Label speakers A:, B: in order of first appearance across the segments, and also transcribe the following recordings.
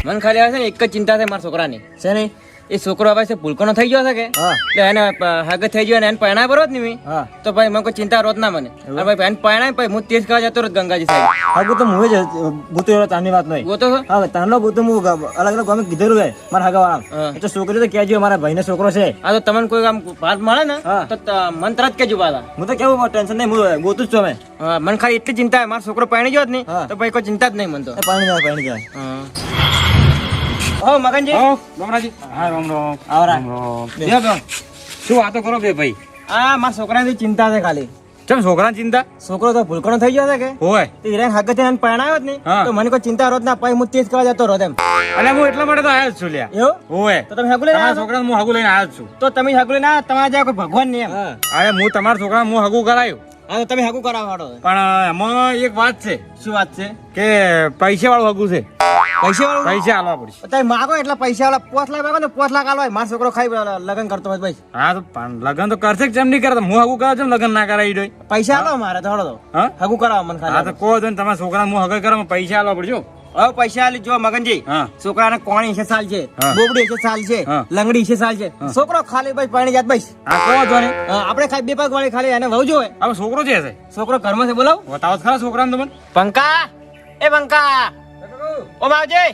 A: મને ખાલી આવે છે ને એક જ ચિંતા છે મારા છોકરાની છે ને એ છોકરો હવે છે ભૂલકણો થઈ ગયો છે કે એટલે એને હાગત થઈ ગયો એને પરણાય બરોબર ને તો ભાઈ મને કોઈ ચિંતા રોત ના મને ભાઈ એને પરણાય ભાઈ હું તેજ કરવા જતો રોજ ગંગાજી સાહેબ
B: હાગુ તો હું જ ગોતો તારની વાત નહીં
A: ગોતો
B: હા તારનો ગોતો હું અલગ અલગ ગામે કીધેલું છે મારા હાગા વાળા તો છોકરી તો કહેજો મારા ભાઈ છોકરો છે
A: હા તો તમને કોઈ આમ વાત મળે ને તો મન તરત કેજો પાછા
B: હું તો કેવું ટેન્શન નહીં હું ગોતું જ છું અમે
A: મને ખાલી એટલી ચિંતા મારો છોકરો પરણી ગયો જ નહીં તો ભાઈ કોઈ ચિંતા જ નહીં મને તો
B: પાણી જાય
A: હો મગનજી
C: રામરાજી હા રામ રામ
B: આવરા
C: શું વાતો કરો બે ભાઈ
A: આ મારા છોકરાની ચિંતા છે ખાલી
C: ચમ છોકરાની ચિંતા
A: છોકરો તો ભૂલકણો થઈ ગયો છે કે
C: હોય
A: તો હિરેન હાગત એને પરણાયો જ નહીં તો મને કોઈ ચિંતા રોત ના પાઈ હું તેજ કરવા જતો રોત એમ
C: અને હું એટલા માટે તો આવ્યો જ છું લ્યા
A: એવું
C: હોય
A: તો તમે હાગુ લઈને
C: તમારા છોકરાને હું હગુ લઈને આવ્યો જ છું
A: તો તમે હાગુ લઈને તમારા જેવા કોઈ ભગવાન નહીં એમ
C: અરે હું તમારા છોકરાને હું હગુ કરાયું
A: હા તો તમે હાગુ કરાવો હાડો
C: પણ એમાં એક વાત છે
A: શું વાત છે
C: કે પૈસા વાળું હગુ છે
A: પૈસા વાળું
C: પૈસા આલવા પડશે
A: તમે માગો એટલા પૈસા વાળા 5 લાખ માગો ને 5 લાખ આલો મારો છોકરો ખાઈ લગન કરતો હોય ભાઈ
C: હા તો લગન તો કરશે કે જેમ નહીં કરે હું હગુ કરાવ છું લગન ના કરાવી દો
A: પૈસા આલો મારે તો હળો
C: હા
A: હાગુ કરાવો મને
C: હા
A: ખાલી
C: તો કહો છો ને તમારા છોકરાને હું હગર કરવા પૈસા આલવા પડજો
A: હવે પૈસા આલી જો મગનજી છોકરાને કોણી છે સાલ છે બોબડી છે સાલ છે લંગડી છે સાલ છે છોકરો ખાલી ભાઈ પાણી જાત ભાઈ
C: હા કહો છો ને
A: આપણે ખાલી બે પગ વાળી ખાલી એને વહુ જોવે
C: હવે છોકરો છે
A: છોકરો ઘરમાં છે બોલાવ
C: બતાવો તો ખરા છોકરાને તમને
A: પંકા એ પંકા ઓ માવજી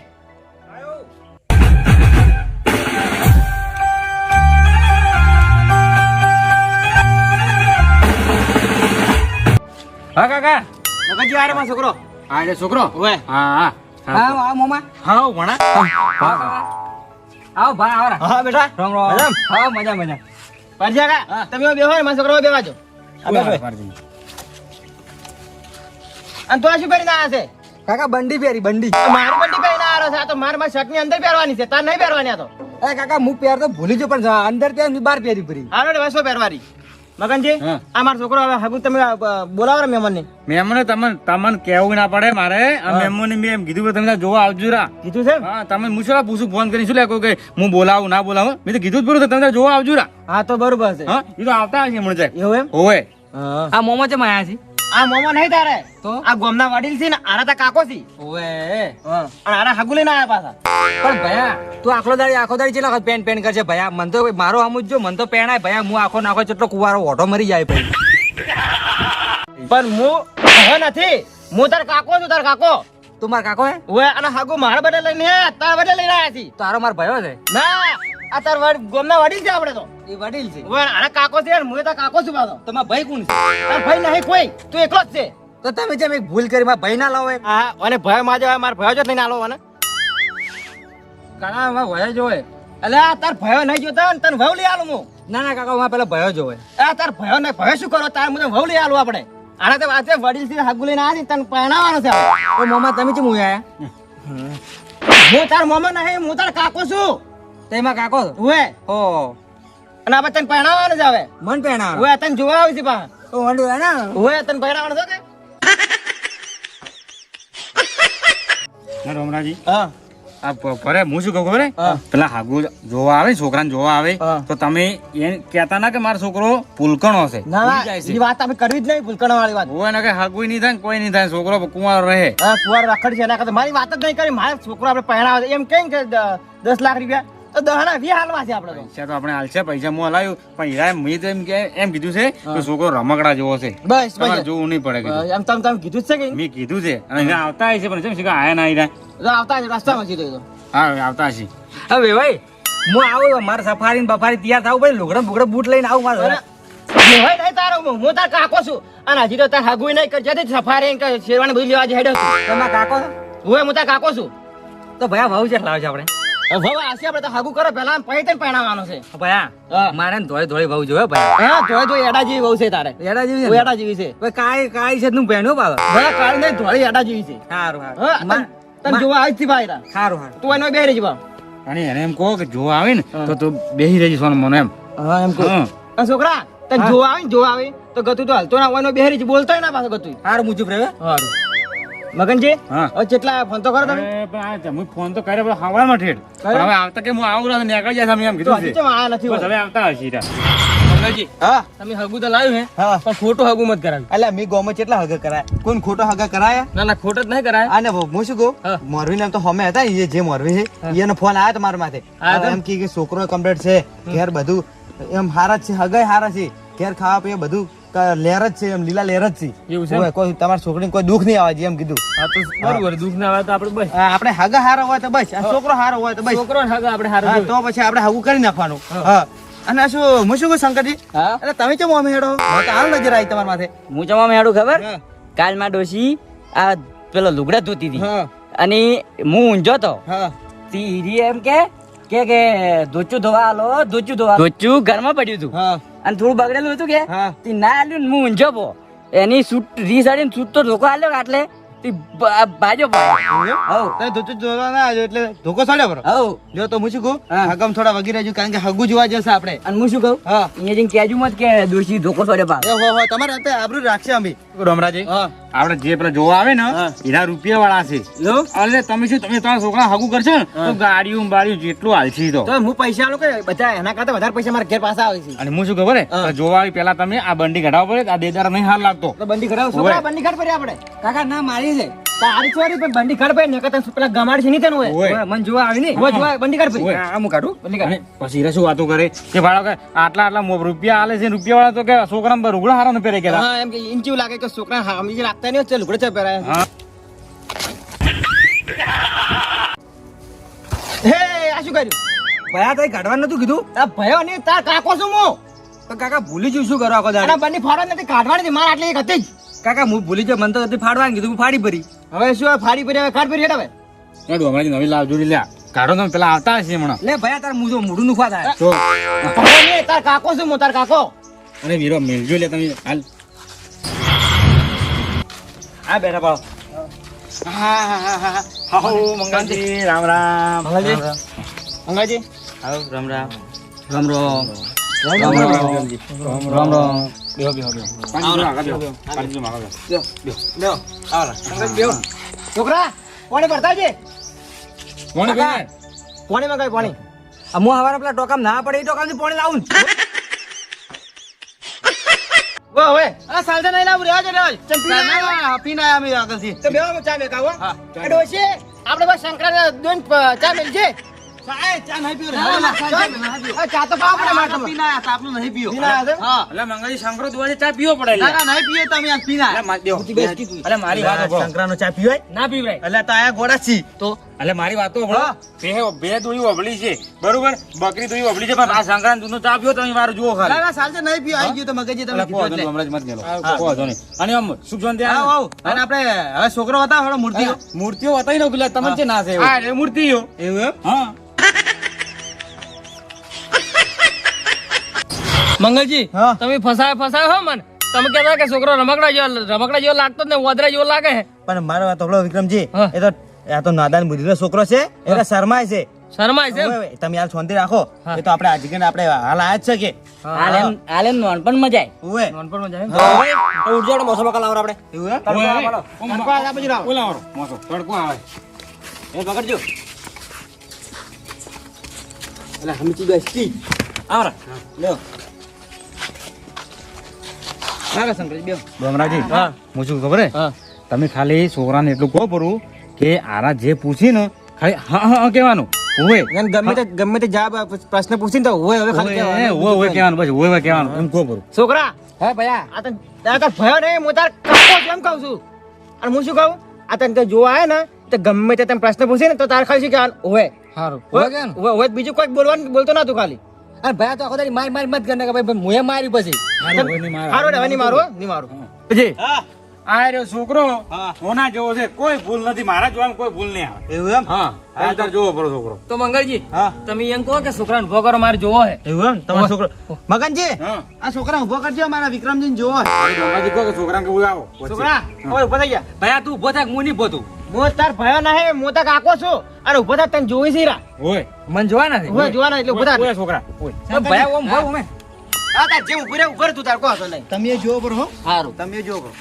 C: હા કાકા
A: મગનજી આરે માં છોકરો
C: હા એટલે છોકરો
A: ઓય
C: હા હા
A: આવ મોમા
C: હા ભણા
A: આવ ભાઈ આવરા હા બેટા રામ રામ હા મજા મજા પરજા કા તમે બેહો માં છોકરો બેવાજો અને તો શું પહેરીને આયા છે
B: કાકા બંડી પહેરી બંડી
A: મારી બંડી પહેરીને આવ્યો છે આ તો મારા શર્ટ ની અંદર પહેરવાની છે તાર નહીં પહેરવાની આ તો
B: એ કાકા હું પહેર તો ભૂલી જો પણ અંદર ત્યાં બહાર પહેરી ફરી
A: હાલો ને વસો પહેરવાની મગનજી આ મારો છોકરો હવે હબુ તમે બોલાવો ને મહેમાન ને
C: મેમને તમને કેવું ના પડે મારે મેમોને મેં એમ કીધું કે તમે જોવા આવજો રા
A: કીધું છે
C: હા તમે મુશરા પૂછું ફોન કરી શું લે કે હું બોલાવું ના બોલાવું મેં તો કીધું જ પૂરું તમે જોવા આવજો રા
A: હા તો બરોબર છે
C: હા એ તો આવતા હશે હમણાં જાય
A: એવું એમ
C: હોય
A: આ મોમો છે માયા છે આ મોમો નહીં તારે તો આ ગોમના વડીલ છે ને આના તા કાકો છે ઓએ અને આના હગુ લઈને આયા પાછા
B: પણ ભયા તું આખો દાડી ચેલા પેન પેન કરશે ભયા મન તો મારો સમજ જો મન તો પેણાય ભયા હું આખો નાખો ચટલો કુવારો ઓઢો મરી જાય ભાઈ
A: પણ હું હવે નથી હું તાર કાકો છું તાર કાકો
B: તું માર કાકો હે
A: ઓએ અને હગુ મારા બદલે લઈને તાર બદલે લઈને આયા છે
B: તારો માર ભયો છે
A: ના આ તાર ગોમના વડીલ છે આપણે તો
B: એ વડીલ છે
A: ઓએ આના કાકો છે ને હું તાર કાકો છું પાછો
B: તમારા ભાઈ કોણ છે
A: તાર ભાઈ નહીં કોઈ તું એકલો જ છે
B: તો તમે જેમ એક ભૂલ કરી મારા ભાઈ ના લાવો
A: હા અને ભાઈ માજે મારા ભાઈ જ લઈને આલો મને
B: કાકા મારા ભયો જોવે
A: એટલે આ તાર ભયો નહીં જોતા ને તને ભાવ લઈ આલું હું
B: ના ના કાકા મારા પેલા ભયો જોવે
A: આ તાર ભયો નહીં ભયો શું કરો તાર મને ભાવ લઈ આલું આપણે આને તો આજે વડીલ થી હાગુ લઈને આ તને પરણાવવાનો છે
B: તો મોમા તમે ચેમ આયા
A: હું તાર મોમા નહીં હું તાર કાકો છું
B: તેમાં કાકો
A: ઓએ
B: ઓ
A: અને આપણે તને પરણાવવાનો છે હવે
B: મન પેણા
A: ઓએ તને જોવા આવી છે પા
B: ઓ વંડુ હે ને
A: ઓએ તને પરણાવવાનો છે કે
C: રમરાજી
A: હા
C: આ ભરે હું શું કહું ખબર પેલા હાગુ જોવા આવે છોકરાને જોવા આવે તો તમે એને કહેતા ના કે મારો છોકરો પુલકણો હશે
A: ના એ વાત આપણે કરવી જ નહીં ભૂલકણા વાળી વાત
C: હોય ને કે હાગુ નહીં થાય કોઈ નહીં થાય છોકરો કુંવારો રહે
A: હા કુંવાર રખડ છે એના કરતા મારી વાત જ નહીં કરી મારો છોકરો આપણે પરણાવે એમ કેમ કે 10 લાખ રૂપિયા તો 10 ના 20 હાલવા છે આપણે તો
C: પૈસા તો આપણે હાલશે પૈસા હું હલાવ્યું પણ હીરા મેં તો એમ કીધું છે કે છોકરો રમકડા જેવો છે
A: બસ
C: તમારે જોવું નહીં પડે કીધું.
A: એમ તમે કીધું જ છે કે
C: મેં કીધું છે અને અહીંયા આવતા હશે પણ જેમ શીખા આયા ના આયા
A: આવતા જ રસ્તામાં સીધો તો
C: હા આવતા હશે
B: હવે ભાઈ હું આવું મારે સફારી ને બફારી તૈયાર થાવ ભાઈ લુગડા બુગડા બૂટ લઈને આવું મારે
A: હોય નહીં તારો હું તાર કાકો છું અને હજી તો તાર હાગુય નહીં કરજે સફારી કે શેરવાની બધી લેવા હેડ્યો છું
B: તમારા કાકો
A: હું હું તાર કાકો છું
B: તો ભયા ભાવ છે લાવે છે આપણે
A: હવે આશે આપણે તો હાગુ કરો પહેલા પછી તને પહેણાવવાનો છે
B: ભયા મારે ને ધોળી ધોળી ભાવ જોયો ભયા
A: હા તો એડા જેવી બહુ છે તારે
B: એડા જેવી
A: હું એડા જેવી છે
B: ભાઈ કાઈ કાઈ છે તું પહેણ્યો બાબા
A: ભલે કાળી નહીં ધોળી એડા જેવી છે
B: સારું
A: હા તને જોવા આવી થી ભાઈ
B: સારું સારું
A: તું એનો બેહરી જવા
C: અને એને એમ કહો કે જોવા આવે ને તો તું બેહી રહેજે સોન મને એમ
A: હા એમ કહો છોકરા તને જોવા આવે તો ગતું તો હાલતો ના હોય બેહરી જ બોલતો ના પાછો ગતું
B: સારું મુજબ રહ્યો
A: સારું મગનજી
C: હા
A: હવે કેટલા ફોન તો કરો તમે
C: હું ફોન તો કર્યો પણ હવામાં ઠેઠ પણ હવે આવતા કે હું આવું રહ્યો નીકળી જાય એમ કીધું છે
A: હજી તો આયા નથી
C: બસ હવે આવતા હશે હીરા.
A: મંગળજી
D: હા
A: તમે હગું તો લાવ્યું હે
D: હા
A: પણ ખોટું હગું મત કરાવ્યું.
D: એટલે મી ગોમાં કેટલા હગા કરાય કોણ ખોટો હગા કરાયા
A: ના ના ખોટો જ નહીં કરાય.
D: આને હું શું કહું
A: હા.
D: મોરવી ને એમ તો હમે હતા એ જે મોરવી છે એનો ફોન આવ્યો તમારા માથે
A: હા, તો?
D: એમ કે છોકરો કમ્પ્લીટ છે ઘેર બધું એમ હારા જ છે હગાઈ હારા છે ઘેર ખાવા પીવા બધું લેર જ છે એમ લીલા લેર જ છે
A: એવું છે?
D: ઓય, કોઈ તમારી છોકરીને કોઈ દુઃખ નહીં આવે છે એમ કીધું
A: હા તો બરોબર દુઃખ ના આવે તો આપણે બસ
D: આપણે હગા હારા હોય તો બસ અને છોકરો હારો હોય તો બસ
A: છોકરો ને હગા આપણે હારું
D: હા,
A: જોઈએ.
D: તો પછી આપણે હગું કરી નાખવાનું હા અને આ શું હું શું કહું શંકરજી
B: હા
D: એટલે તમે કેમ અમે હેડો હું તો હાલ નજર આવી તમારા માથે
B: હું જમા મેળું ખબર
D: હા.
B: કાલ માં ડોશી આ પેલો લુગડા ધોતી હતી
D: હા
B: અને હું ઊંઝો તો
D: હા
B: તીરી એમ કે ધોચું ધોવા આલો ધોચું ઘરમાં પડ્યું હતું
D: હા
B: અને થોડું બગડેલું હતું કે
D: હા
B: તી ના આલ્યું ને હું ઊંઝો પો એની સૂટ રીસાડીને સૂટ તો ધોકો આલ્યો આટલે તી બાજો પાડ્યો. હઉ
D: તમે ધોતું જોવા ના આવજો એટલે ધોકો સાડ્યો બરો
B: હઉ
D: જો તો હું શું કહું
B: હા.
D: હગમ થોડા વગી રહેજો કારણ કે હગું જોવા જશે આપણે
B: અને હું શું કહું
D: હા
B: અહીંયા જઈને કહેજો મત કે દોશી ધોકો સોડે પા
D: એ હો તમારે અત્યારે આબરૂ રાખશે અમે
C: રમરાજી
D: હા
C: આપણે જે પેલા જોવા આવે ને
D: હા.
C: એના રૂપિયા વાળા છે એટલે તમે શું તમે તમારા છોકરા હગું કરશો ને તો ગાડીઓ બાડીઓ જેટલું હાલશી તો
D: તો હું પૈસા આલો કે બધા એના કરતા વધારે પૈસા મારા ઘેર પાસે આવે છે
C: અને હું શું ખબર હે
D: હા.
C: જોવા આવી પેલા તમે આ બંડી કઢાવો પડે આ દેદાર નહીં હાલ લાગતો
D: તો બંડી કઢાવો છોકરા બંડી કાઢ પડી આપણે કાકા ના મારી છે તારી ચોરી પણ બંડી કાઢ પડી નકર તને પેલા ગમાડ છે નહીં તને હોય
C: ઓય.
D: મને જોવા આવી નહીં હોય જોવા બંડી કાઢ પડી
C: ઓય.
D: આ હું કાઢું બંડી કાઢ
C: અને પછી હીરા શું વાતો કરે કે ભાડો કે આટલા આટલા રૂપિયા આલે છે રૂપિયા વાળા તો કે છોકરા રૂગડા હારા ને પહેરે કે
D: હા એમ કે ઇન કેવું લાગે કે છોકરા હા અમી જે રાખતા નહીં ચાલ લુગડે ચા પહેરાય
C: હા
D: હે આ શું કર્યું ભયા તઈ કાઢવાનું નતું કીધું આ ભયો નહીં તાર કાકો છું હું તો કાકા ભૂલી જઉં શું કરો આખો દાડો બંડી ફાડવા નથી કાઢવાની હતી માર આટલી એક હતી જ કાકા હું ભૂલી જાઉં મને તો હતી ફાડવાની કીધું હું ફાડી ભરી હવે શું હવે ફાડી ભરી હવે કાઢ ભરી હેડ હવે
C: એડું હમણાં નવી લાવ જોડી લ્યા કાઢો તમે પેલા આવતા હશે હમણાં
D: લે ભયા તાર મોઢું નુખવા થાય
C: તો
D: ભયો નહીં તાર કાકો છું હું તાર કાકો
C: અરે વીરો મેલજો લે તમે હાલ
D: આ બેઠા પાડો
C: હાઉ મંગળજી રામ રામ
D: મંગળજી મંગળજી
B: હઉ રામ રામ
D: રામ રામ
C: રામ રામ
D: બેહો બેહો બેહો
C: પાંચ આગળ બેહો પાંચ આગળ બેહો
D: બેહો આવલા સંગત બેહો છોકરા પાણી ભરતા છે
C: કોણ
D: કાકા, પાણી માં કઈ પાણી હું હવારે પેલા ટોકામ ના પડે એ ટોકામ થી પાણી લાવું વો હવે આ સાલદા નહીં લાવું રેવા દે રેવા પીને આયા અમે આગળથી તો બેહો ચા મે કાવો હા ડોશી આપણે બસ શંકરા દોન ચા મેલ છે ચા નહીં પીવો ચા તો પાવ પડે મારે પીને આયા તા આપણું નહીં પીવો પીને આયા હા
C: એટલે મંગળજી શંકરો દુવાજે ચા પીવો પડે લે
D: ના નહીં પીએ તો અમે આજ પીને આયા
C: એટલે મારી વાત સાંભળો.
D: શંકરાનો ચા પીવાય
A: ના પીવરાય.
D: એટલે તો આયા ગોડા છી તો
C: એટલે મારી વાતો સાંભળો. બે દોડી ઓબળી છે બરોબર બકરી દોડી ઓબળી છે પણ આ સંક્રાંત દૂધનો ચા પીવો તમે મારું જુઓ ખાલી
D: ના સાલજે નહીં પીવો આવી ગયો તો મગજી તમે
C: એટલે કહો
D: કીધું
C: છો,
D: એટલે.
C: હમણાં જ મત ગયેલો. કહો છો નહીં. અને આમ સુખ શાંતિ
D: આવો આવો અને આપણે હવે છોકરો હતા હવે મૂર્તિઓ
C: મૂર્તિઓ બતાવી દો પેલા તમને છે ના છે
D: હા એ મૂર્તિઓ
C: એવું એમ હા
A: મંગળજી
D: હા.
A: તમે ફસાય હો મન તમે કહેતા કે છોકરો રમકડા જેવો લાગતો જ ને વાદરા જેવો લાગે છે.
D: પણ મારો વાત સાંભળો વિક્રમજી
A: હા.
D: આ તો નાદાન બુદ્ધિનો છોકરો છે એટલે શરમાય છે
A: શરમાય છે એમ?
D: ઓય, તમે યાર શાંતિ રાખો
A: હા.
D: એ તો આપણે આજે આપણે હાલ આયા જ છે કે
B: આલે નોનપણ મજા
D: ઓય
A: નાનપણમાં જાય એમ?
D: તો ઉઠજો મોસમ કાલ આવર આપણે એવું હે
C: ઓય, ઓય.
D: તડકો આવે આ બાજુ લાવો.
C: ઓલા વાળો, મોસો, તડકો આવે
D: એ પકડજો એટલે હમચી બેસતી આવરા લ્યો ના શંકરજી બેહો
C: ડોમરાજી
A: હા.
C: હું શું ખબર હે
A: હા.
C: તમે ખાલી છોકરાને એટલું કહો પડું કે આરા જે પૂછી ને ખાલી હા હા કહેવાનું ઓય
D: એમ ગમે તે જવાબ પ્રશ્ન પૂછીને તો હોય હવે ખાલી
C: ઓય
D: કહેવાનું.
C: ઓય કહેવાનું બસ ઓય કહેવાનું એમ કહો પડું
D: છોકરા હે ભયા આ તને ભયો નહીં હું તાર કાકો છું એમ કહું છું અને હું શું કહું આ તને તે જોવા આવે ને તો ગમે તે તમે પ્રશ્ન પૂછે ને તો તારે ખાલી શું કહેવાનું હોય
A: સારું
D: હોય બીજું કોઈ બોલતો નતું ખાલી અને ભયા તો આખો દાડી માર મત કરીને કે ભાઈ મુએ મારી પછી હારો રે નહીં મારો નહીં મારો
C: જી આ રહ્યો છોકરો હોના જેવો છે કોઈ ભૂલ નથી મારા જોવામાં કોઈ ભૂલ નહીં આવે
D: એવું એમ
C: હા આ તાર જોવો પડો છોકરો
A: તો મંગળજી
D: હા
A: તમે એમ કહો કે છોકરાને ઉભો કરો મારે જોવો હે.
D: એવું એમ તમારો છોકરો મગનજી
C: હા
D: આ છોકરા ઉભો કરજો મારા વિક્રમજી જોવો
C: ડોમરાજી કહો કે છોકરાને કે બોલાવો વચ્ચે.
D: છોકરા હવે ઉભો થઈ ગયા
A: ભયા તું ઉભો થાક હું નહીં ઉભો તું.
D: હું તાર ભયો ના હે હું તાર કાકો છું અને ઉભો થા તને જોઈ છે રા
C: ઓય
A: મને જોવા નથી.
D: ઉભો જોવાના એટલે ઉભો થા
C: ઓય છોકરા ઓય
A: તો ભયા ઓમ ભાવ અમે
D: આ તાર જે ઉભો રે ઉભો રે તું તાર કો હતો નહીં તમે જોવો પર હો
A: સારું.
D: તમે જોવો પર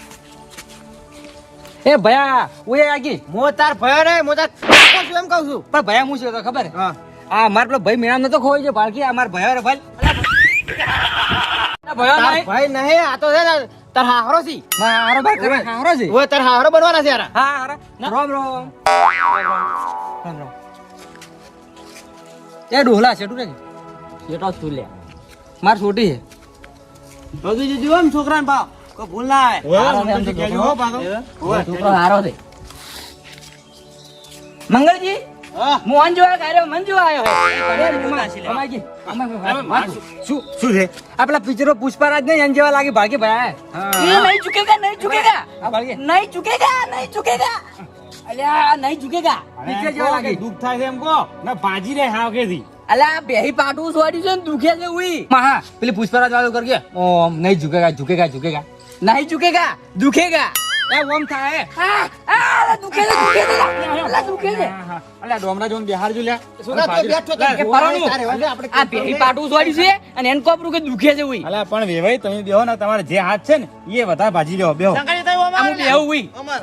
A: એ ભયા ઓય આગી
D: હું તાર ભયો રે હું તાર કાકો છું એમ કહું છું
A: પણ ભયા હું છે ખબર હે?
D: હા
A: આ માર પેલો ભાઈ મેળામ નતો ખોઈ છે બાળકી આ માર ભયા રે ભાઈ
B: ભયો
A: તાર
B: નહીં.
A: ભાઈ નહીં, આ તો છે ને તાર હાહરો છે.
B: હારો ભાઈ કરે, હારો છે.
A: ઓય, તાર હાહરો બનવાના છે યાર.
B: હા, હારો. રોમ રોમ. એ ડોહલા છેટું રે. છેટો જ તું લે. માર છોટી છે.
D: ભગી જજો એમ છોકરાને ભાવ કોઈ ભૂલ ના આવે
B: હારો છે એમ તો
C: કહેજો
B: છોકરો.
C: હો પાછો.
B: છોકરો હારો છે. મંગળજી
D: હા
B: મોહન જોવા કાર્યો મન જોવા આવ્યો
C: શું છે
B: આ પેલા પિક્ચરો પુષ્પારાજ ને એન જેવા લાગે ભાગે ભાઈ
E: ये नहीं झुकेगा नहीं झुकेगा
B: આ ભાગે
E: नहीं झुकेगा नहीं झुकेगा अल्या नहीं झुकेगा
B: પિક્ચર જેવા લાગે
C: દુઃખ થાય છે એમ કો ના ભાજી રે હાવ કેથી
E: अल्या बेही पाटू सोड़ी से दुखे से हुई
B: હા પેલી પુષ્પારાજ વાળું કરકે ઓમ નહીં ઝુકેગા ઝુકેગા ઝુકેગા
E: नहीं झुकेगा दुखेगा
B: એ ઓમ થાય
E: हाँ अल्या दुखे से अल्या दुखे से
B: અલ્યા ડોમરા જોન બિહાર જો લ્યા
A: છોકરા, તું બેઠો તો
B: કે પરણું.
A: તારે વાંધે આપણે
E: आ बेही पाटू सोड़ी से અને એન કોપરું કે દુખે છે હુઈ
C: અલા પણ વેવાઈ તમે બેહો ને તમારે જે હાથ છે ને એ વધારે ભાજી લેવો બેહો
D: શંકરજી તમે અમારે
B: આમ બેહું હુઈ
D: અમાર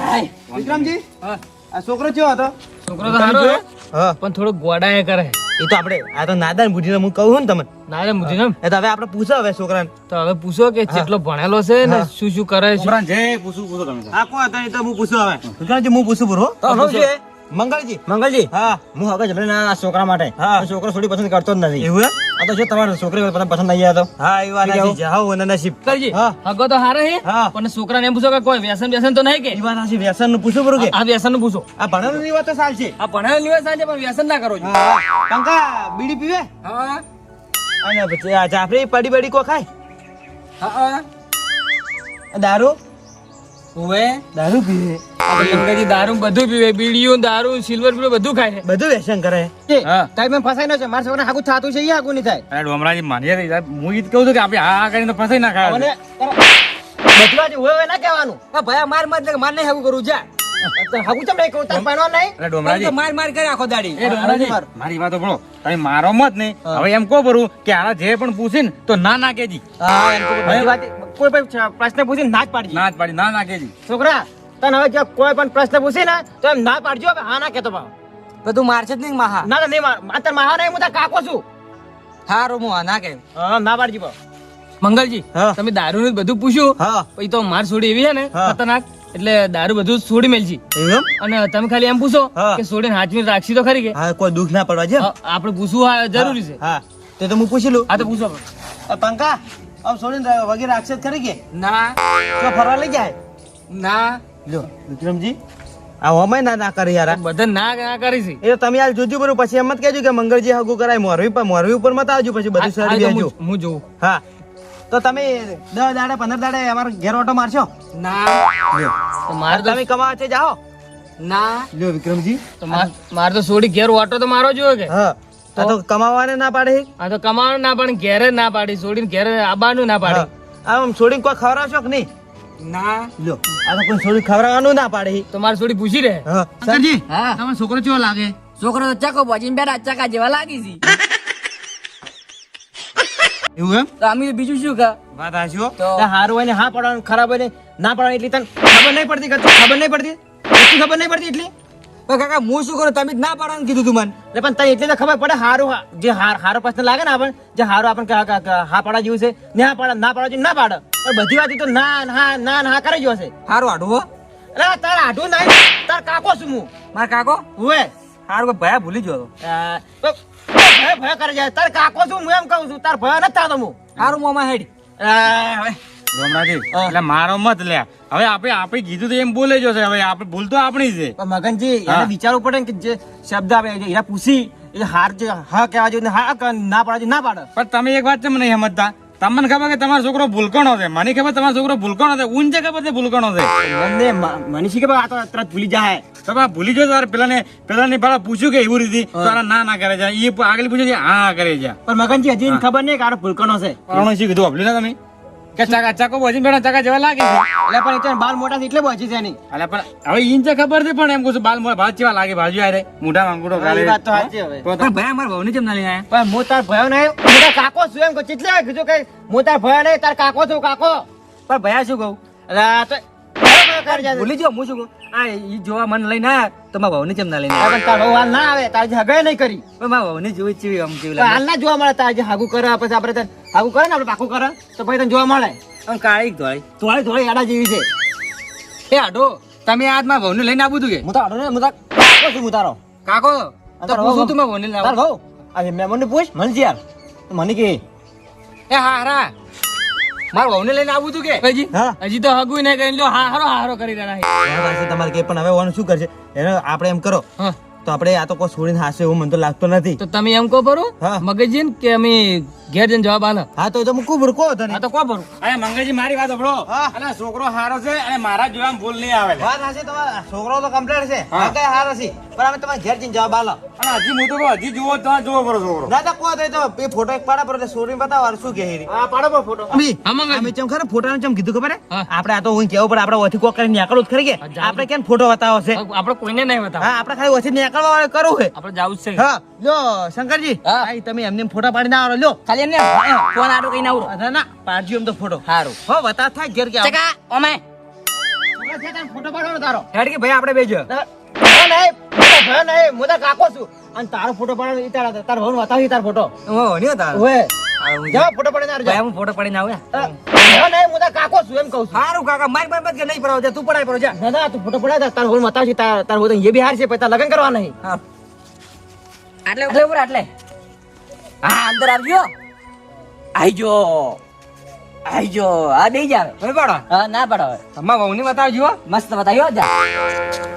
E: हाय
D: વિક્રમજી
B: હા
D: આ છોકરો કેવો હતો
B: છોકરો તો સારો છે,
D: હા
B: પણ થોડો ગોડાએ કરે
D: એ તો આપણે આ તો નાદાન બુદ્ધિને હું કહું છું ને તમને
B: ના રે મુજી
D: એ તો હવે આપણે પૂછો હવે છોકરાને
B: તો હવે પૂછો કે કેટલો ભણેલો છે ને
D: હા.
B: શું શું કરે છે
C: છોકરાને જે પૂછું પૂછો તમે
D: આ કોણ હતા એ તો હું પૂછું હવે વિક્રમજી હું પૂછું પૂરો
B: તો શું છે?
D: મંગળજી
A: મંગલજી,
D: હા
A: હું હવે જબરે આ છોકરા માટે
D: હા.
A: આ છોકરો થોડી પસંદ કરતો જ નથી.
D: એવું હે?
A: આ તો જો તમારે છોકરી પસંદ નહીં આવ્યા તો
D: હા એ વાત સાચી છે હા અને નસીબ
B: કરજી
D: હા.
B: હગો તો હારે હે
D: હા.
B: પણ છોકરાને એમ પૂછો કે કોઈ વ્યસન વ્યસન તો નહીં કે
D: એ વાત સાચી વ્યસન નું પૂછું પૂરું કે
B: આ વ્યસન નું પૂછો
D: આ ભણવાની વાત તો સાલ છે
B: આ ભણેલો નિવાસ છે પણ વ્યસન ના કરો છો
D: હા પંકા બીડી પીવે
B: હા
D: અને પછી આ જાફરી પડી બડી કો ખાય
B: હા
D: દારૂ
B: ઓવે
D: દારૂ પીવે
B: અંગ્રેજી દારૂ બધું પીવે બીડીયું દારૂ સિલ્વર પીવે બધું ખાય છે
D: બધું વ્યસન કરે
C: હા.
A: ટાઈમ ફસાઈ ન છે મારા છોકરા હાગું થતું છે એ હાગું નહીં થાય.
C: અરે ડોમરાજી માની રે હું ઈ જ કહું છું કે આપણે આ કરીને તો ફસાઈ ના
A: અને
C: ખાય
A: બધું આજે હોય હોય ના કહેવાનું.
B: આ ભયા માર માર એટલે માર નહીં હાગું કરું જા
A: હાગું ચમ નહીં કહું, તારે પહેરવાનું નહીં.
C: અરે ડોમરાજી
B: માર માર કરે આખો દાડી
C: એ ડોમરાજી મારી વાતો ભણો તમે મારો મત નહીં હવે એમ કહો બરું કે આના જે પણ પૂછે ને તો ના ના કેજી
A: હા, એમ તો બધી વાત કોઈ પણ પ્રશ્ન પૂછીને ના જ પાડજી.
C: ના જ પાડી ના ના કેજી
A: છોકરા, તને હવે જો કોઈ પણ પ્રશ્ન પૂછી ને તો એમ ના પાડજો, હવે હા ના કહેતો ભાવ.
B: બધું મારશે જ નહીં માહા
A: ના તો નહીં માર તાર માહા નહીં, હું તાર કાકો છું.
B: હારું હું ના કે
A: હા, ના પાડજી ભાવ.
B: મંગલજી
D: હા.
B: તમે દારૂ નું બધું પૂછ્યું
D: હા
B: પછી તો માર છોડી એવી છે ને
D: હા.
B: ખતરનાક એટલે દારૂ બધું છોડી મેલજી
D: એવું
B: અને તમે ખાલી એમ પૂછો
D: હા.
B: કે છોડીને હાચવી રાખશી તો ખરી કે
D: હા કોઈ દુઃખ ના પડવા છે
B: આપણે પૂછવું હા જરૂરી છે
D: હા તે તો હું પૂછી લઉં
B: આ તો પૂછો
D: પંકા આમ છોડીને વગેરે અક્ષર ખરી કે
B: ના
D: તો ફરવા લઈ જાય
B: ના
D: લ્યો વિક્રમજી આ હોમે ના ના કરે યાર
B: બધા ના ના કરી છે
D: એ તો તમે યાર જોજો બરું પછી એમ મત કહેજો કે મંગળજી હગું કરાય મોરવી ઉપર મત આવજો પછી બધું
B: આ
D: સડી
B: તો
D: બેજો
B: હું જોઉં
D: હા તો તમે 10 દાડે 15 દાડે અમારા ઘેર ઓટો મારશો
B: ના
D: લ્યો
B: તો મારે તો
D: તમે કમાવા છે જાઓ
B: ના
D: લ્યો વિક્રમજી
B: તો મારે તો છોડી ઘેર વાટો તો મારો જોયો કે
D: હા તો કમાવાને ના પાડે
B: આ તો કમાવાનું ના પણ ઘેરે ના પાડી છોડીને ઘેરે આબાનું ના પાડી
D: આમ છોડીને કોઈ ખવડાવશો કે નહીં
B: ના
D: લ્યો આ તો કોઈ છોડી ખવડાવવાનું ના પાડે
B: તો મારી છોડી પૂછી રહે
D: હા
E: હા
C: તમારો છોકરો કેવો લાગે
E: છોકરો તો ચકો ભજીને બેઠા ચકા જેવા લાગી છે
D: એવું એમ
E: તો અમે બીજું શું કા
D: વાત હાચી
E: તો
A: હારું હોય ને હા પાડવાનું, ખરાબ હોય ને ના પાડવાનું, એટલી તને ખબર નહીં પડતી કે ખબર નહીં પડતી એટલી ખબર નહીં પડતી એટલી.
B: પણ કાકા હું શું કરું તમે જ ના પાડવાનું કીધું તું મને
A: એટલે પણ તને એટલી તો ખબર પડે હારું જે હારો પ્રશ્ન લાગે ને આપણને, જે હારો આપણને હા પાડા જેવું છે ને હા પાડા ના પાડા જેવું ના પાડે, પણ બધી વાત તો ના હા ના ના કરી જ હશે.
B: હારું આડું હો
A: એટલે તાર આઢું નહીં, તાર કાકો છું હું.
B: મારા કાકો
A: હુએ
B: હારું કોઈ ભયા ભૂલી ગયો
A: ભય ભય કરે જાય, તાર કાકો છું હું એમ કહું છું, તાર ભય નથી થતો હું.
B: હારું મોમાં હેડ
A: હવે
C: ડોમરાજી એટલે મારો મત લે હવે આપણે કીધું તો એમ બોલે જો છે હવે આપણે ભૂલ તો આપણી છે
A: પણ મગનજી એને
C: હા.
A: વિચારવું પડે ને કે જે શબ્દ આવે એના પૂછી એ હાર જે હા કહેવા જોઈએ ને હા ના પાડવા જોઈએ ના પાડે.
C: પણ તમે એક વાત કેમ નહીં સમજતા તમને ખબર કે તમારો છોકરો ભૂલકણો છે મને ખબર તમારો છોકરો ભૂલકણો છે ઊંચે ખબર છે ભૂલકણો છે
A: મને શી ખબર, આ તો તરત ભૂલી જાય.
C: તમે આ ભૂલી જો તારે પેલાને પેલા પૂછ્યું કે એવું રીતે તારા ના ના કરે છે એ આગળ પૂછ્યું છે હા કરે છે
A: પણ મગનજી હજી એને ખબર નહીં કે આ ભૂલકણો છે.
C: પણ શું કીધું આપલું ને તમે કે ચાકો બોજી બેઠા ચાકા જેવા લાગે છે
A: એટલે પણ એ તો બાલ મોટા છે એટલે પહોંચી છે એની.
C: એટલે પણ હવે ઈંચે ખબર છે પણ એમ કહું છું બાલ ભાત જેવા લાગે બાજુ યારે મોઢા માંગુડો
A: હા, એ વાત તો સાચી હવે.
C: તો
B: પણ ભયા મારા ભાવને કેમ ના લઈ આયા
A: પણ હું તાર ભયો નહીં, હું તાર કાકો છું એમ કહું. કેટલી વાર કીધું કે હું તાર ભયો નહીં, તાર કાકો છું કાકો. પણ ભયા શું કહું, એટલે આ તો ભયો ભયો કરી જાય.
B: ભૂલી જો હું શું કહું? આ ઈ જોવા મને લઈને આયા તો મારા વહુને કેમ ના લઈને
A: આ પણ તારો હાલ ના આવે તારે હગાઈ નહીં કરી
B: પણ મારા વહુને જોઈ ચીવી આમ કેવી
A: પણ
B: લાગે
A: હાલ ના જોવા મળે તારે જે હાગુ કરે પછી આપણે તને હાગુ કરે ને આપણે પાકું કરે તો પછી તને જોવા મળે
B: આમ કાળી ધોળી
A: થોડી થોડી આડા જેવી છે
B: એ આડો તમે આજ મારા વહુને લઈને આવું તું કે
A: હું તો આડો ને હું તો કાકો છું હું તારો
B: કાકો તો
A: તારો
B: પૂછું
A: વહુ.
B: તું મારા વહુને લઈને
A: તાર
B: આવું.
A: ભાઉ આ મહેમાનને પૂછ મને જ યાર મને કે
B: એ હારા મારા વહુને લઈને આવું તું કે
E: હજી
A: હા
E: હજી તો હગું નહીં કરી લો હારો હારો કરી રહ્યા છે.
D: તમારે કે પણ હવે ઓનું શું કરશે એને આપણે એમ કરો
E: હા
D: તો આપણે આ તો કોઈ છોડીને હાસે એવું મને તો લાગતો નથી.
E: તો તમે એમ કહો ભરું
D: હા.
E: મગજજી કે અમે ઘેર જઈને જવાબ આલો
D: હા તો એ તો મૂકું બરું કહો તને
E: આ તો કો ભરું
C: અરે મંગળજી મારી વાત સાંભળો
D: હા.
C: અને છોકરો હારો છે અને મારા જોવામાં ભૂલ નહીં આવે
D: વાત હાશે તમારા છોકરો તો કમ્પ્લીટ છે
C: હા.
D: હા કઈ હાર હશે પણ અમે તમારે ઘેર જઈને જવાબ આલો
C: અને હજી હું તો કહું, હજી જુઓ તો જોવો પડો છોકરો
D: ના તો કહો તો એ તો એ ફોટો એક પાડા પર એટલે છોડીને બતાવો આ શું કહે હેરી.
A: હા પાડો પર ફોટો
D: અભી,
E: હા, મંગાજી.
D: અમે ચમ ખરા ફોટાનું ચમ કીધું ખબર હે?
E: હા.
D: આપણે આ તો હું કેવું પડે આપણે ઓથી કોક કરીને નીકળવું જ ખરી કે
E: જાઓ.
D: આપણે કેમ ફોટો બતાવો છે
E: આપણે કોઈને નહીં બતાવો
D: હા આપણે ખાલી ઓથી નીકળવા વાળું કરવું છે
E: આપણે જાવું જ છે
D: હા લ્યો શંકરજી
E: હા.
D: આઈ તમે એમને ફોટા પાડીને આવો લ્યો
E: ખાલી એમને ફોન આડો કઈ ના
D: ના ના પાડજો એમ તો ફોટો
E: સારું
D: હો બતા થાય ઘેર કે આવો.
E: ચકા ઓમે
A: ફોટો પાડવાનો તારો
B: હેડ કે ભાઈ આપણે બેજો
A: ભયો નહીં ભયો નહીં હું તો કાકો છું અને તારો ફોટો પાડવાનો ઈ તારા તાર ભવન બતાવી તાર ફોટો
B: હું નહીં હતા
A: ઓએ જા ફોટો પાડીને આવજો
B: ભાઈ હું ફોટો પડીને આવું
A: ભયો નહીં હું તો કાકો છું એમ કહું છું
B: સારું કાકા મારી બાબત કે નહીં પડાવ જા તું પડાય પડો જા
A: ના ના તું ફોટો પડાય તાર ભવન બતાવશે તાર ભવન એ બી હાર છે પછી તાર લગન કરવા નહીં
B: હા
E: આટલે ઉપર આટલે હા અંદર આવજો આઈજો આઈજો આ બેઈ જાવે
B: ભાઈ પાડો
E: હા ના પડો
B: અમારા વહુને બતાવજો હો.
E: મસ્ત બતાવ્યો જા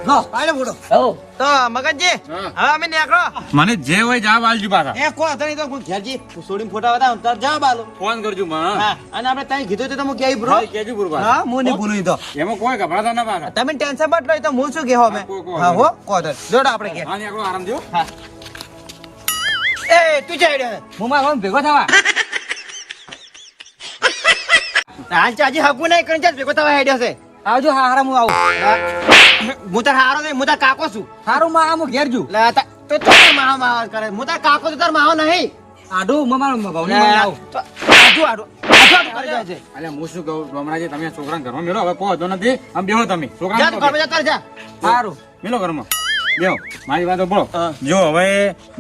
D: લો પાડો ફોટો
E: હો
D: તો મગનજી
C: હા.
D: હવે અમે નીકળો
C: મને જે હોય જવાબ આલજો પાછા
D: એ કો હતો નહીં તો હું ઘેરજી છોડીને ફોટા બતાવો તાર જવાબ આલો
C: ફોન કરજો મને
D: હા અને આપણે ત્યાં કીધું તો તમે ક્યાંય બ્રો
C: હા, કહેજો બરોબર.
D: હા હું નહીં ભૂલું ઈ તો
C: એમાં કોઈ ગભરાતા ના પાછા
D: તમે ટેન્શન મત લો ઈ તો હું શું કહેવો અમે
C: કો, કો,
D: હા હો કો તો જોડો આપણે ઘેર
C: હા, નીકળો, આરામ થયો.
D: એ તું જાય રે
B: હું મારા વહુને ભેગો થવા
A: હાલ ચાજી હગું નહીં કરીને ચાલ ભેગો થવા હેડ્યો છે
B: આવજો હા હારા હું આવું
A: હું તાર હારો નહીં હું તાર કાકો છું
B: સારું માં હું ઘેર જુ
A: લે તો તાર માહા માહા કરે હું તાર કાકો છું તાર માહો નહીં
B: આડું હું મારા વહુને લઈને આવું
A: આડું આડું આડું કરી જાય છે
C: અલ્યા, હું શું કહું, હમણાંથી તમે છોકરાને ઘરમાં મેલો, હવે કોઈ વાંધો નથી. આમ બેહો તમે. છોકરાને
A: જા તું
C: કહો,
A: ઘરમાં જા તાર જા
B: સારું
C: મેલો ઘરમાં. બેહો. મારી વાત સાંભળો. જો હવે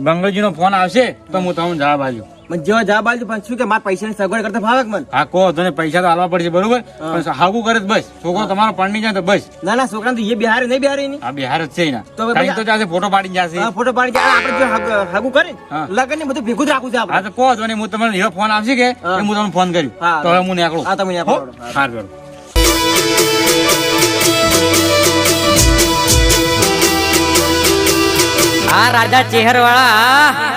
C: બંગલજીનો ફોન આવશે તો હું તમને જવાબ આલ્યો.
A: મને જેવો જવાબ આલજો પણ શું કે મારા પૈસાની સગવડ કરતા ફાવે કે મને
C: હા, કહો તને પૈસા તો આલવા પડશે, બરોબર, પણ હાગું કરે તો બસ. છોકરો તમારો પરણી જાય તો બસ.
A: ના ના છોકરાને તો એ બિહારી નહીં બિહારી ની
C: આ બિહાર જ છે એના.
A: તો હવે
C: કઈ તો જાશે, ફોટો પાડીને જાશે.
A: હા, ફોટો પાડી જાય આપણે જો હગું કરી
C: હા.
A: લગન ને બધું ભેગું જ રાખવું છે
C: હા,
A: આપણે
C: તો કહો તો હું તમને એવો ફોન આવશે કે
A: હા.
C: એ હું તમને ફોન કર્યું
A: હા.
C: તો હવે હું નીકળું.
A: હા, તમે નીકળો.
C: હો? સારું, સારું.
E: આ રાજા ચેહર વાળા